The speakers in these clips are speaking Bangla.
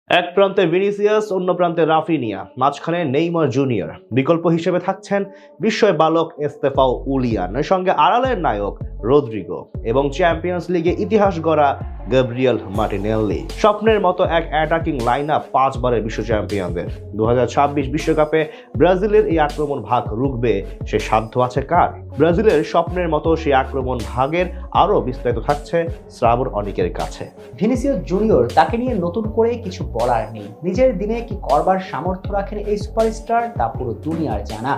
এক প্রান্তে ভিনিসিয়াস, অন্য প্রান্তে রাফিনিয়া, মাঝখানে নেইমার জুনিয়র। বিকল্প হিসেবে থাকছেন বিস্ময় বালক এস্তেফাও উলিয়ান, সঙ্গে আড়ালের নায়ক রদ্রিগো এবং চ্যাম্পিয়ন্স লিগে ইতিহাস গড়া গ্যাব্রিয়েল মার্টিনেল্লি। স্বপ্নের মতো এক অ্যাটাকিং লাইন আপ 5বারের বিশ্ব চ্যাম্পিয়নদের। 2026 বিশ্বকাপে ব্রাজিলের এই আক্রমণ ভাগ রুখবে সে সাধ্য আছে কার? ব্রাজিলের স্বপ্নের মতো সেই আক্রমণ ভাগের আরও বিস্তারিত থাকছে শ্রাবণ অনিকের কাছে। ভিনিসিয়াস জুনিয়র, তাকে নিয়ে নতুন করে কিছু বলার নেই। নিজের দিনে কি করবার সামর্থ্য রাখেন এই সুপারস্টার তা পুরো দুনিয়ার জানা।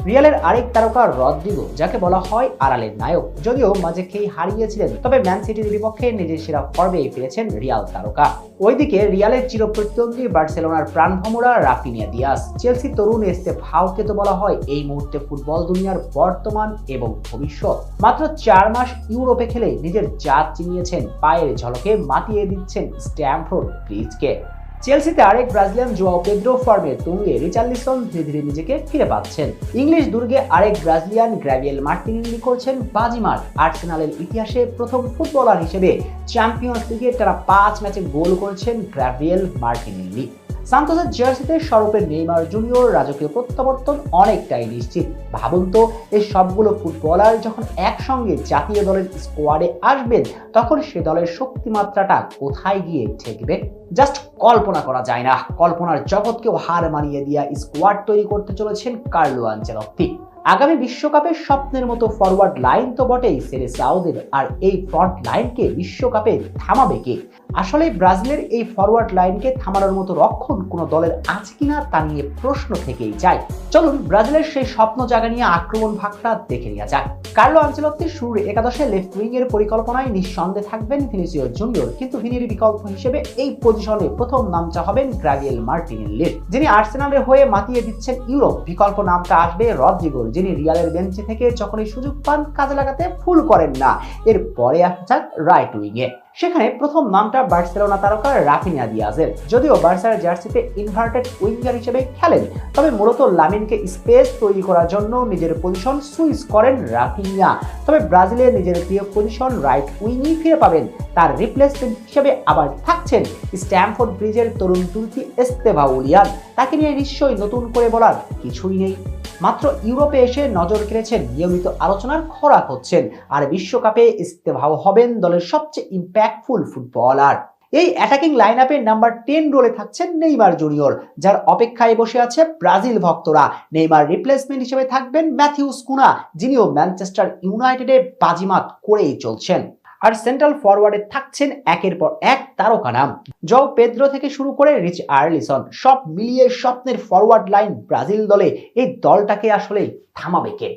রিয়ালের আরেক তারকা রদ্রিগো, যাকে বলা হয় আড়ালের নায়ক, যদিও মাঝে খেয়ে হারিয়েছিলেন, তবে ম্যান সিটির বিপক্ষে নিজের সেরা ফর্মে ফিরেছেন রিয়াল তারকা। ওইদিকে রিয়ালের চিরপ্রতিদ্বন্দ্বী বার্সেলোনার প্রাণভোমরা রাফিনিয়া দিয়াস, চেলসি তরুণ এস্তেভাওকে তো বলা হয় এই মুহূর্তে ফুটবল দুনিয়ার বর্তমান এবং ভবিষ্যৎ। মাত্র 4 মাস ইউরোপে খেলে নিজের জাত চিনিয়েছেন, পায়ের ঝলকে মাতিয়ে দিচ্ছেন স্ট্যামফোর্ড ব্রিজকে। চেলসিতে আরেক ব্রাজিলিয়ান জোয়াও পেদ্রো ফর্মের তুঙ্গে, রিচার্লিসন ধীরে ধীরে নিজেকে ফিরে পাচ্ছেন। ইংলিশ দুর্গে আরেক ব্রাজিলিয়ান গ্যাব্রিয়েল মার্টিনেল্লি করছেন বাজিমাত। আর্সেনালের ইতিহাসে প্রথম ফুটবলার হিসেবে চ্যাম্পিয়ন্স লিগে টানা 5 ম্যাচে গোল করেছেন গ্যাব্রিয়েল মার্টিনেল্লি। সান্তোসের জার্সিতে সরপের নেইমার জুনিয়র রাজকীয় প্রত্যাবর্তন অনেকটাই নিশ্চিত। ভাবুন তো, এই সবগুলো ফুটবলার যখন একসঙ্গে জাতীয় দলের স্কোয়াডে আসবেন, তখন সে দলের শক্তিমাত্রাটা কোথায় গিয়ে ঠেকবে? জাস্ট কল্পনা করা যায় না। কল্পনার জগৎকেও হার মানিয়ে দিয়া স্কোয়াড তৈরি করতে চলেছেন কার্লো আনচেলত্তি। আগামী বিশ্বকাপে স্বপ্নের মতো ফরওয়ার্ড লাইন তো বটেই সেলেসাওদের, আর এই ফ্রন্ট লাইনকে বিশ্বকাপে থামাবে কে? আসলে ব্রাজিলের এই ফরওয়ার্ড লাইনকে থামানোর মতো রক্ষণ কোনো দলের আছে কিনা তা নিয়ে প্রশ্ন থেকেই যায়। চলুন ব্রাজিলের সেই স্বপ্ন জায়গা নিয়ে আক্রমণ ভাগটা দেখে নেওয়া যাক। কার্লো আনচেলত্তির শুরুর একাদশে লেফট উইং এর পরিকল্পনায় নিঃসন্দেহে থাকবেন ভিনিসিয়াস জুনিয়র, কিন্তু ভিনির বিকল্প হিসেবে এই পজিশনে প্রথম নামটা হবেন গ্যাব্রিয়েল মার্টিনেল্লির, যিনি আর্সেনালের হয়ে মাতিয়ে দিচ্ছেন ইউরোপ। বিকল্প নামটা আসবে রদ্রিগোর, যিনি রিয়ালের বেঞ্চে থেকে যখনই সুযোগ পান কাজে লাগাতে ভুল করেন না। এরপরে আসা যাক রাইট উইং এ। সেখানে প্রথম নামটা বার্সেলোনা তারকা রাফিনিয়া দিয়াজের। যদিও বার্সার জার্সিতে ইনভার্টেড উইঙ্গার হিসেবে খেলেন, তবে মূলত লামিনকে স্পেস তৈরি করার জন্য নিজের পজিশন সুইচ করেন রাফিনিয়া। তবে ব্রাজিলের নিজের প্রিয় পজিশন রাইট উইংই ফিরে পাবেন। তার রিপ্লেসমেন্ট হিসেবে আবার থাকছেন স্ট্যামফোর্ড ব্রিজের তরুণ তুর্কি এস্তেভাও উলিয়ান। তাকে নিয়ে নিশ্চয়ই নতুন করে বলার কিছুই নেই। মাত্র ইউরোপে এসে নজর কেড়েছেন, নিয়মিত আলোচনার খোরাক হচ্ছেন, আর বিশ্বকাপে এস্তেভাও হবেন দলের সবচেয়ে ইম্প্যাক্টফুল ফুটবলার। এই অ্যাটাকিং লাইন আপে নাম্বার 10 রোলে থাকছেন নেইমার জুনিয়র, যার অপেক্ষায় বসে আছে ব্রাজিল ভক্তরা। নেইমার রিপ্লেসমেন্ট হিসেবে থাকবেন ম্যাথিউস কুনা, যিনিও ম্যানচেস্টার ইউনাইটেডে বাজিমাত করেই চলছেন। আর সেন্ট্রাল ফরওয়ার্ডে থাকছেন একের পর এক তারকা নাম, জও পেদ্রো থেকে শুরু করে রিচার্লিসন। সব মিলিয়ে স্বপ্নের ফরওয়ার্ড লাইন ব্রাজিল দলে। এই দলটাকে আসলে থামাবে কে?